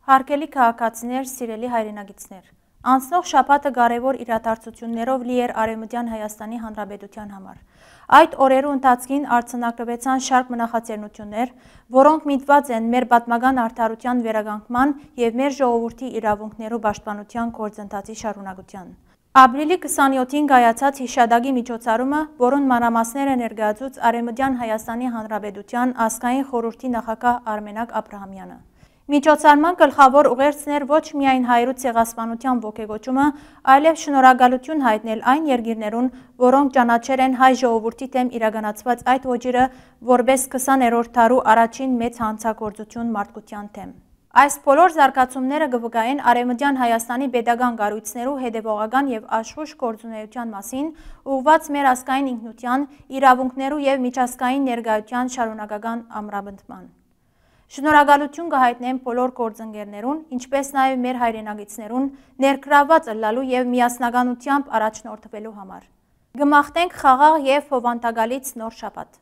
Հարգելի քաղաքացիներ, սիրելի հայրենագիտներ, անցնող շաբաթը կարևոր իրադարձություններով լի էր Արևմտյան Հայաստանի Հանրապետության համար։ Այդ օրերու ընթացքին արձանագրվեցան շարք մնախաձեռնություններ, որոնք միտված են մեր պատմական արդարության վերականգնման և մեր ժողովրդի իրավունքներու պաշտպանության գործընթացի շարունակության։ Ապրիլի 27-ին կայացած հիշադակի միջոցառումը, որոնց մանրամասները ներկայացուց Արևմտյան Հայաստանի Հանրապետության ազգային խորհրդի նախագահ Արմենակ Աբրահամյանը։ Միջոցառման գլխավոր ուղերձն էր ոչ միայն հայրու ցեղասպանության ոգեկոչումը, այլև շնորհակալություն հայտնել այն երկիրներուն, որոնք ճանաչել են հայ ժողովրդի դեմ իրականացված այդ ոճիրը որպես 20-րդ դարու առաջին մեծ հանցագործություն մարդկության դեմ։ Այս բոլոր զարգացումները կվկայեն Արևմտյան Հայաստանի պետական կառույցներու հետևողական և աշխույժ գործունեության մասին, ուղղված մեր ազգային ինքնության, իրավունքներու և միջազգային ներկայության շարունակական ամրապնդման։ Շնորհակալություն կհայտնեմ բոլոր գործընկերներուն, ինչպես նաև մեր հայրենագիտներուն ներգրավված ըլլալու և միասնականությամբ առաջնորդվելու համար։ Կմաղթենք խաղաղ և հովանտակալից նոր շաբաթ։